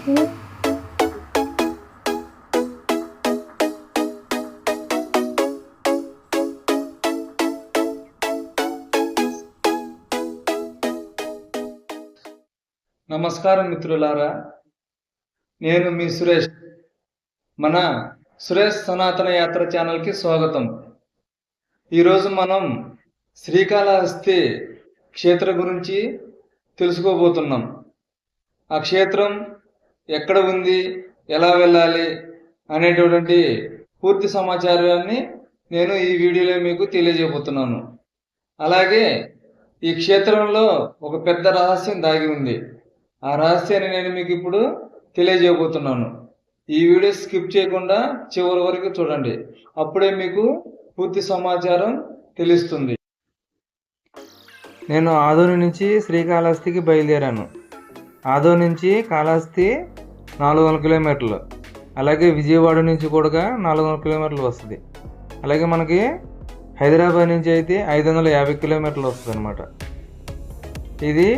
నమస్కారం మిత్రులారా, నేను మీ సురేష్. మన సురేష్ సనాతన యాత్ర ఛానల్కి స్వాగతం. ఈరోజు మనం శ్రీకాళహస్తి క్షేత్రం గురించి తెలుసుకోబోతున్నాం. ఆ క్షేత్రం ఎక్కడ ఉంది, ఎలా వెళ్ళాలి అనేటువంటి పూర్తి సమాచారాన్ని నేను ఈ వీడియోలో మీకు తెలియజేయబోతున్నాను. అలాగే ఈ క్షేత్రంలో ఒక పెద్ద రహస్యం దాగి ఉంది. ఆ రహస్యాన్ని నేను మీకు ఇప్పుడు తెలియజేయబోతున్నాను. ఈ వీడియో స్కిప్ చేయకుండా చివరి వరకు చూడండి. అప్పుడే మీకు పూర్తి సమాచారం తెలుస్తుంది. నేను ఆదోని నుంచి శ్రీకాళహస్తికి బయలుదేరాను. ఆదోని నుంచి కాళహస్తి 400 కిలోమీటర్లు, అలాగే విజయవాడ నుంచి కూడా 400 కిలోమీటర్లు వస్తుంది. అలాగే మనకి హైదరాబాద్ నుంచి అయితే 550 కిలోమీటర్లు వస్తుంది అన్నమాట. ఇది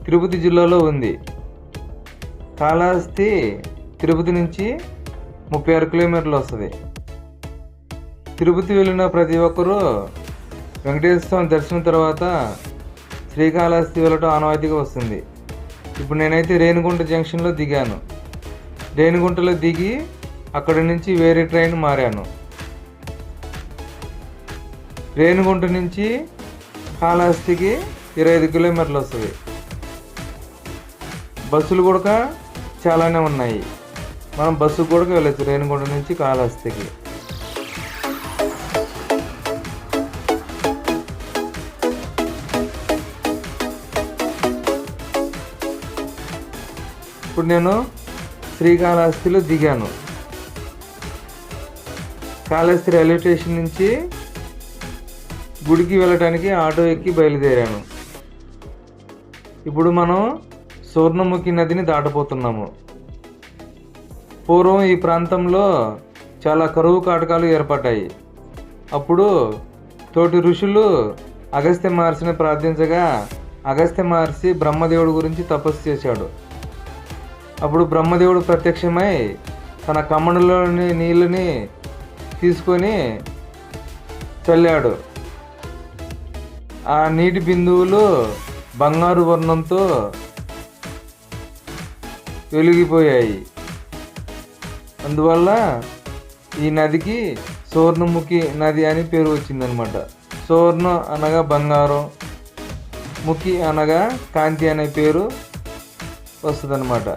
తిరుపతి జిల్లాలో ఉంది. కాళహస్తి తిరుపతి నుంచి 36 కిలోమీటర్లు వస్తుంది. తిరుపతి వెళ్ళిన ప్రతి ఒక్కరూ వెంకటేశ్వర స్వామి దర్శనం తర్వాత శ్రీకాళహస్తి వెళ్ళటం ఆనవాయితీగా వస్తుంది. ఇప్పుడు నేనైతే రేణిగుంట జంక్షన్లో దిగాను. రేణిగుంటలో దిగి అక్కడి నుంచి వేరే ట్రైన్ మారాను. రేణిగుంట నుంచి కాళహస్తికి 25 కిలోమీటర్లు వస్తుంది. బస్సులు కూడా చాలానే ఉన్నాయి. మనం బస్సుకు కూడా వెళ్ళచ్చు రేణిగుంట నుంచి కాళహస్తికి. ఇప్పుడు నేను శ్రీకాళహస్తిలో దిగాను. కాళహస్తి రైల్వే స్టేషన్ నుంచి గుడికి వెళ్ళడానికి ఆటో ఎక్కి బయలుదేరాను. ఇప్పుడు మనం సువర్ణముఖి నదిని దాటపోతున్నాము. పూర్వం ఈ ప్రాంతంలో చాలా కరువు కాటకాలు ఏర్పడ్డాయి. అప్పుడు తోటి ఋషులు అగస్త్య మహర్షిని ప్రార్థించగా అగస్త్య మహర్షి బ్రహ్మదేవుడి గురించి తపస్సు చేశాడు. అప్పుడు బ్రహ్మదేవుడు ప్రత్యక్షమై తన కమండలోని నీళ్ళని తీసుకొని చల్లాడు. ఆ నీటి బిందువులు బంగారు వర్ణంతో వెలిగిపోయాయి. అందువల్ల ఈ నదికి సువర్ణముఖి నది అని పేరు వచ్చిందనమాట. సువర్ణ అనగా బంగారం, ముఖి అనగా కాంతి అనే పేరు వస్తుందన్నమాట.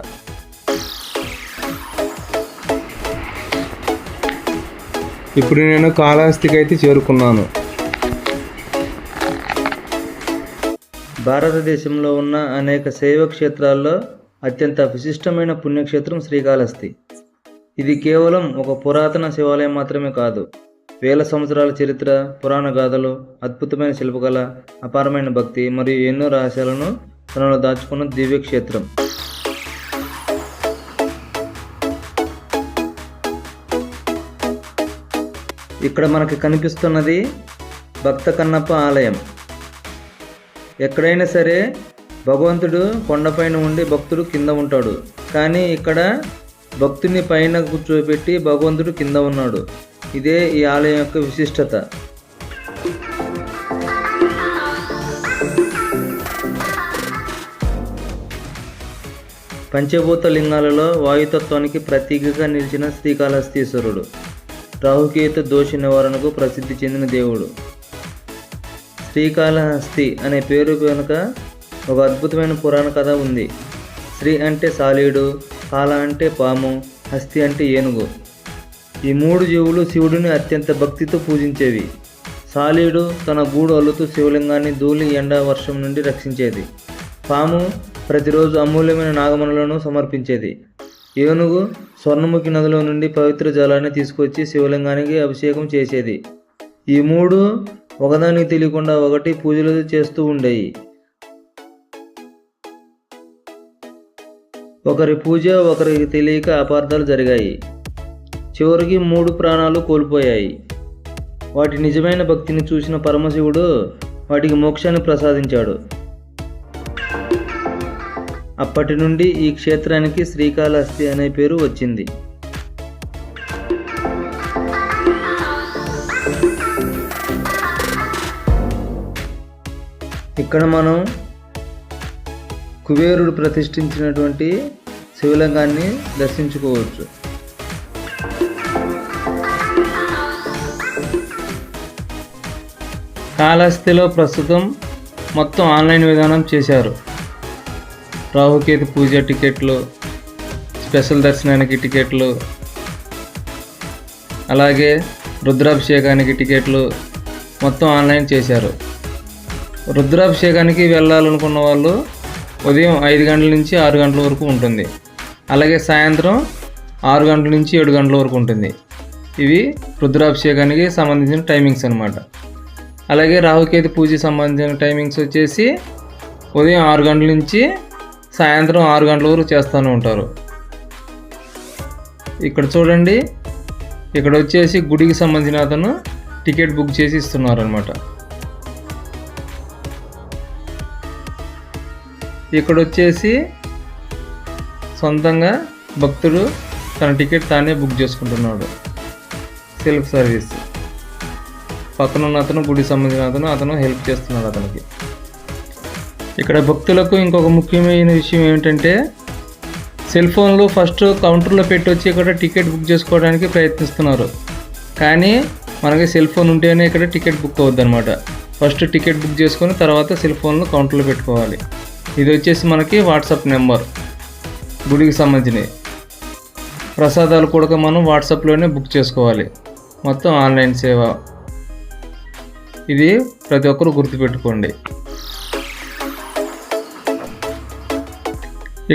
ఇప్పుడు నేను కాళహస్తికి అయితే చేరుకున్నాను. భారతదేశంలో ఉన్న అనేక శైవ క్షేత్రాల్లో అత్యంత విశిష్టమైన పుణ్యక్షేత్రం శ్రీకాళహస్తి. ఇది కేవలం ఒక పురాతన శివాలయం మాత్రమే కాదు. వేల సంవత్సరాల చరిత్ర, పురాణ గాథలు, అద్భుతమైన శిల్పకళ, అపారమైన భక్తి మరియు ఎన్నో రహస్యాలను తనలో దాచుకున్న దివ్యక్షేత్రం. ఇక్కడ మనకి కనిపిస్తున్నది భక్త కన్నప్ప ఆలయం. ఎక్కడైనా సరే భగవంతుడు కొండపైన ఉండి భక్తుడు కింద ఉంటాడు. కానీ ఇక్కడ భక్తుని పైన కూర్చోబెట్టి భగవంతుడు కింద ఉన్నాడు. ఇదే ఈ ఆలయం యొక్క విశిష్టత. పంచభూత లింగాలలో వాయుతత్వానికి ప్రతీకగా నిలిచిన శ్రీకాళహస్తీశ్వరుడు రాహుకేతు దోష నివారణకు ప్రసిద్ధి చెందిన దేవుడు. శ్రీకాళహస్తి అనే పేరు వెనుక ఒక అద్భుతమైన పురాణ కథ ఉంది. శ్రీ అంటే సాలీడు, కాళ అంటే పాము, హస్తి అంటే ఏనుగు. ఈ 3 జీవులు శివుడిని అత్యంత భక్తితో పూజించేవి. సాలీడు తన గూడు అల్లుతూ శివలింగాన్ని ధూళి, ఎండ, వర్షం నుండి రక్షించేది. పాము ప్రతిరోజు అమూల్యమైన నాగమణులను సమర్పించేది. ఏనుగు స్వర్ణముఖి నదిలో నుండి పవిత్ర జలాన్ని తీసుకొచ్చి శివలింగానికి అభిషేకం చేసేది. ఈ 3 ఒకదానికి తెలియకుండా ఒకటి పూజలు చేస్తూ ఉండేవి. ఒకరి పూజ ఒకరికి తెలియక అపార్థాలు జరిగాయి. చివరికి 3 ప్రాణాలు కోల్పోయాయి. వాటి నిజమైన భక్తిని చూసిన పరమశివుడు వాటికి మోక్షాన్ని ప్రసాదించాడు. అప్పటి నుండి ఈ క్షేత్రానికి శ్రీకాళహస్తి అనే పేరు వచ్చింది. ఇక్కడ మనం కుబేరుడు ప్రతిష్ఠించినటువంటి శివలింగాన్ని దర్శించుకోవచ్చు. కాళహస్తిలో ప్రస్తుతం మొత్తం ఆన్లైన్ విధానం చేశారు. రాహుకేతు పూజ టికెట్లు, స్పెషల్ దర్శనానికి టికెట్లు, అలాగే రుద్రాభిషేకానికి టికెట్లు మొత్తం ఆన్లైన్ చేశారు. రుద్రాభిషేకానికి వెళ్ళాలనుకున్న వాళ్ళు ఉదయం 5 గంటల నుంచి 6 గంటల వరకు ఉంటుంది. అలాగే సాయంత్రం 6 గంటల నుంచి 7 గంటల వరకు ఉంటుంది. ఇవి రుద్రాభిషేకానికి సంబంధించిన టైమింగ్స్ అన్నమాట. అలాగే రాహుకేతు పూజకి సంబంధించిన టైమింగ్స్ వచ్చేసి ఉదయం 6 గంటల నుంచి సాయంత్రం 6 గంటల వరకు చేస్తూనే ఉంటారు. ఇక్కడ చూడండి, ఇక్కడ వచ్చేసి గుడికి సంబంధించిన అతను టికెట్ బుక్ చేసి ఇస్తున్నారు అనమాట. ఇక్కడ వచ్చేసి సొంతంగా భక్తుడు తన టికెట్ తానే బుక్ చేసుకుంటున్నాడు. Self service. పక్కన ఉన్న అతను గుడికి సంబంధించిన అతను హెల్ప్ చేస్తున్నాడు అతనికి. ఇక్కడ భక్తులకు ఇంకొక ముఖ్యమైన విషయం ఏమిటంటే, సెల్ ఫోన్లు ఫస్ట్ కౌంటర్లో పెట్టి వచ్చి ఇక్కడ టికెట్ బుక్ చేసుకోవడానికి ప్రయత్నిస్తున్నారు. కానీ మనకి సెల్ ఫోన్ ఉంటేనే ఇక్కడ టికెట్ బుక్ అవుద్ది అనమాట. ఫస్ట్ టికెట్ బుక్ చేసుకొని తర్వాత సెల్ ఫోన్లు కౌంటర్లో పెట్టుకోవాలి. ఇది వచ్చేసి మనకి వాట్సాప్ నెంబర్ గుడికి సంబంధించినవి. ప్రసాదాలు కూడా మనం వాట్సాప్లోనే బుక్ చేసుకోవాలి. మొత్తం ఆన్లైన్ సేవ. ఇది ప్రతి ఒక్కరూ గుర్తుపెట్టుకోండి.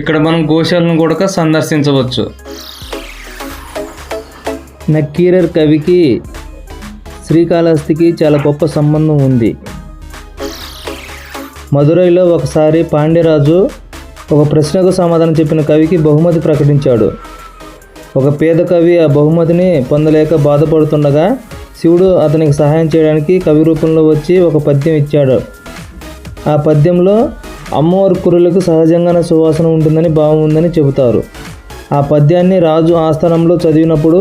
ఇక్కడ మనం గోశాలను కూడా సందర్శించవచ్చు. నక్కీరర్ కవికి శ్రీకాళహస్తికి చాలా గొప్ప సంబంధం ఉంది. మదురైలో ఒకసారి పాండ్యరాజు ఒక ప్రశ్నకు సమాధానం చెప్పిన కవికి బహుమతి ప్రకటించాడు. ఒక పేద కవి ఆ బహుమతిని పొందలేక బాధపడుతుండగా శివుడు అతనికి సహాయం చేయడానికి కవి రూపంలో వచ్చి ఒక పద్యం ఇచ్చాడు. ఆ పద్యంలో అమ్మవారి కురులకు సహజంగానే సువాసన ఉంటుందని భావం ఉందని చెబుతారు. ఆ పద్యాన్ని రాజు ఆస్థానంలో చదివినప్పుడు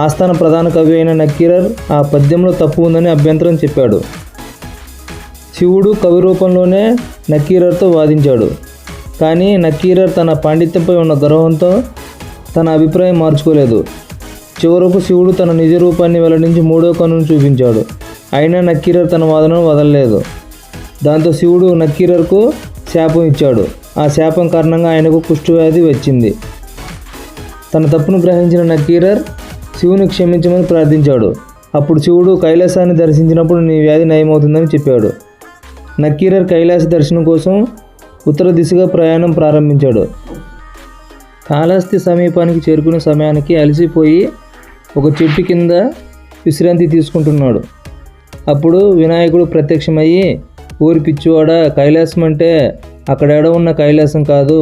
ఆస్థాన ప్రధాన కవి అయిన నక్కీరర్ ఆ పద్యంలో తప్పు ఉందని అభ్యంతరం చెప్పాడు. శివుడు కవి రూపంలోనే నక్కీరర్తో వాదించాడు. కానీ నక్కీరర్ తన పాండిత్యంపై ఉన్న గర్వంతో తన అభిప్రాయం మార్చుకోలేదు. చివరకు శివుడు తన నిజ రూపాన్ని వెల్లడించి 3వ కన్నును చూపించాడు. అయినా నక్కీరర్ తన వాదనను వదలలేదు. దాంతో శివుడు నక్కీరర్కు శాపం ఇచ్చాడు. ఆ శాపం కారణంగా ఆయనకు కుష్ఠవ్యాధి వచ్చింది. తన తప్పును గ్రహించిన నక్కీరర్ శివుని క్షమించమని ప్రార్థించాడు. అప్పుడు శివుడు కైలాసాన్ని దర్శించినప్పుడు నీ వ్యాధి నయమవుతుందని చెప్పాడు. నక్కీరర్ కైలాస దర్శనం కోసం ఉత్తర దిశగా ప్రయాణం ప్రారంభించాడు. కాళహస్తి సమీపానికి చేరుకునే సమయానికి అలసిపోయి ఒక చెట్టు కింద విశ్రాంతి తీసుకుంటున్నాడు. అప్పుడు వినాయకుడు ప్రత్యక్షమయ్యి, ఊరి పిచ్చివాడా, కైలాసం అంటే అక్కడ ఎడ ఉన్న కైలాసం కాదు,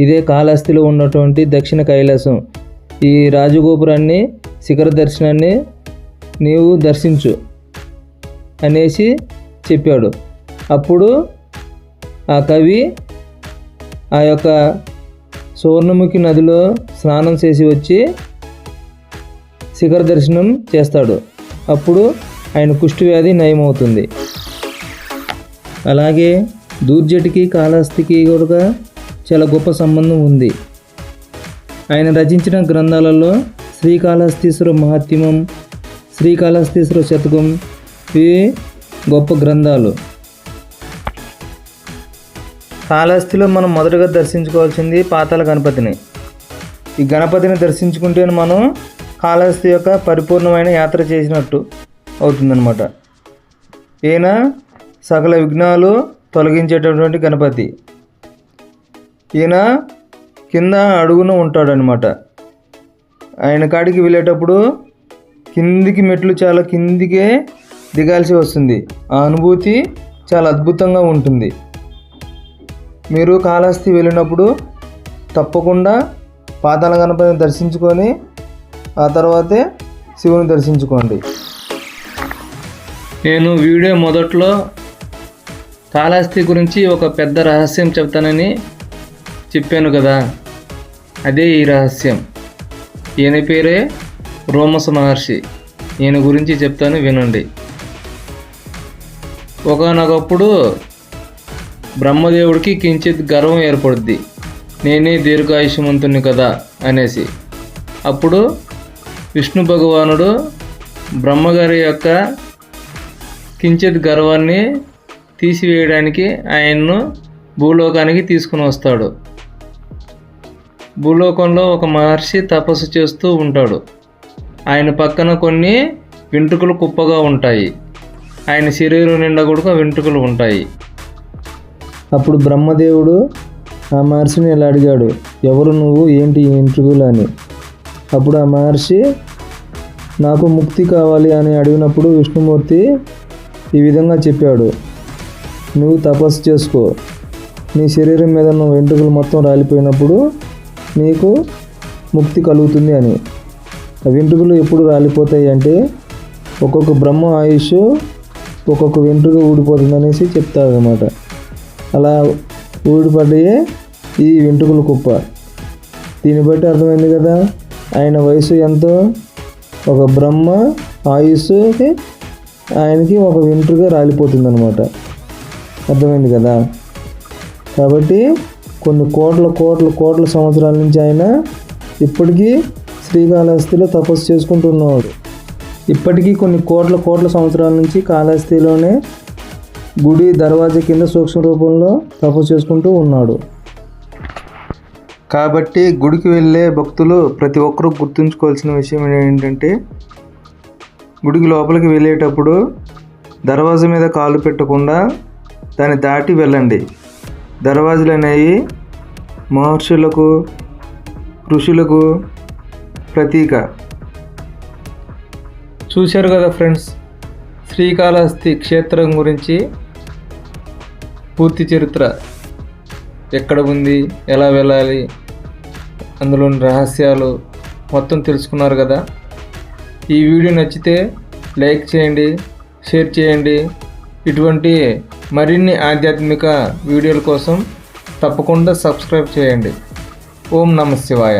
ఇదే కాళహస్తిలో ఉన్నటువంటి దక్షిణ కైలాసం. ఈ రాజగోపురాన్ని, శిఖర దర్శనాన్ని నీవు దర్శించు అనేసి చెప్పాడు. అప్పుడు ఆ కవి ఆ యొక్క సువర్ణముఖి నదిలో స్నానం చేసి వచ్చి శిఖర దర్శనం చేస్తాడు. అప్పుడు ఆయన కుష్ఠవ్యాధి నయమవుతుంది. అలాగే దూర్జటికి కాళహస్తికి కూడా చాలా గొప్ప సంబంధం ఉంది. ఆయన రచించిన గ్రంథాలలో శ్రీకాళహస్తీశ్వర మహాత్మ్యం, శ్రీకాళహస్తీశ్వర శతకం ఇవి గొప్ప గ్రంథాలు. కాళహస్తిలో మనం మొదటగా దర్శించుకోవాల్సింది పాతాళ గణపతిని. ఈ గణపతిని దర్శించుకుంటే మనం కాళహస్తి యొక్క పరిపూర్ణమైన యాత్ర చేసినట్టు అవుతుందన్నమాట. ఈయన సకల విఘ్నాలు తొలగించేటటువంటి గణపతి. ఈయన కింద అడుగున ఉంటాడనమాట. ఆయన కాడికి వెళ్ళేటప్పుడు కిందికి మెట్లు చాలా కిందికే దిగాల్సి వస్తుంది. ఆ అనుభూతి చాలా అద్భుతంగా ఉంటుంది. మీరు కాళహస్తి వెళ్ళినప్పుడు తప్పకుండా పాతాళ గణపతిని దర్శించుకొని ఆ తర్వాతే శివుని దర్శించుకోండి. నేను వీడియో మొదట్లో కాళహస్తి గురించి ఒక పెద్ద రహస్యం చెప్తానని చెప్పాను కదా, అదే ఈ రహస్యం. ఈయన పేరే రోమస మహర్షి. ఈయన గురించి చెప్తాను, వినండి. ఒకానొకప్పుడు బ్రహ్మదేవుడికి కించిత్ గర్వం ఏర్పడుద్ది, నేనే దీర్ఘాయుష్మంతుని కదా అనేసి. అప్పుడు విష్ణు భగవానుడు బ్రహ్మగారి యొక్క కించిత్ గర్వాన్ని తీసివేయడానికి ఆయన్ను భూలోకానికి తీసుకుని వస్తాడు. భూలోకంలో ఒక మహర్షి తపస్సు చేస్తూ ఉంటాడు. ఆయన పక్కన కొన్ని వెంట్రుకలు కుప్పగా ఉంటాయి. ఆయన శరీరం నిండా కూడా వెంట్రుకలు ఉంటాయి. అప్పుడు బ్రహ్మదేవుడు ఆ మహర్షిని ఇలా అడిగాడు, ఎవరు నువ్వు, ఏంటి ఈ వెంట్రుకలు అని. అప్పుడు ఆ మహర్షి నాకు ముక్తి కావాలి అని అడిగినప్పుడు విష్ణుమూర్తి ఈ విధంగా చెప్పాడు, నువ్వు తపస్సు చేసుకో, నీ శరీరం మీద ఉన్న వెంట్రుకలు మొత్తం రాలిపోయినప్పుడు నీకు ముక్తి కలుగుతుంది అని. ఆ వెంట్రుకలు ఎప్పుడు రాలిపోతాయి అంటే ఒక్కొక్క బ్రహ్మ ఆయుష్ ఒక్కొక్క వెంట్రుక ఊడిపోతుంది అనేసి చెప్తారు అన్నమాట. అలా ఊడిపడ్డాయే ఈ వెంట్రుకల కుప్ప. దీన్ని బట్టి అర్థమైంది కదా, ఆయన వయసు ఎంతో, ఒక బ్రహ్మ ఆయుష్కి ఆయనకి ఒక వెంట్రుక రాలిపోతుంది అనమాట. అర్థమైంది కదా. కాబట్టి కొన్ని కోట్ల కోట్ల కోట్ల సంవత్సరాల నుంచి ఆయన ఇప్పటికీ శ్రీకాళహస్తిలో తపస్సు చేసుకుంటున్నాడు. ఇప్పటికీ కొన్ని కోట్ల కోట్ల సంవత్సరాల నుంచి కాళహస్తిలోనే గుడి దర్వాజా కింద సూక్ష్మ రూపంలో తపస్సు చేసుకుంటూ ఉన్నాడు. కాబట్టి గుడికి వెళ్ళే భక్తులు ప్రతి ఒక్కరూ గుర్తుంచుకోవాల్సిన విషయం ఏంటంటే, గుడికి లోపలికి వెళ్ళేటప్పుడు దర్వాజా మీద కాలు పెట్టకుండా దాన్ని దాటి వెళ్ళండి. దర్వాజాలు అనేవి మహర్షులకు, ఋషులకు ప్రతీక. చూశారు కదా ఫ్రెండ్స్, శ్రీకాళహస్తి క్షేత్రం గురించి పూర్తి చరిత్ర ఎక్కడ ఉంది, ఎలా వెళ్ళాలి, అందులోని రహస్యాలు మొత్తం తెలుసుకున్నారు కదా. ఈ వీడియో నచ్చితే లైక్ చేయండి, షేర్ చేయండి. ఇటువంటి మరిన్ని ఆధ్యాత్మిక వీడియోల కోసం తప్పకుండా సబ్స్క్రైబ్ చేయండి. ఓం నమః శివాయ.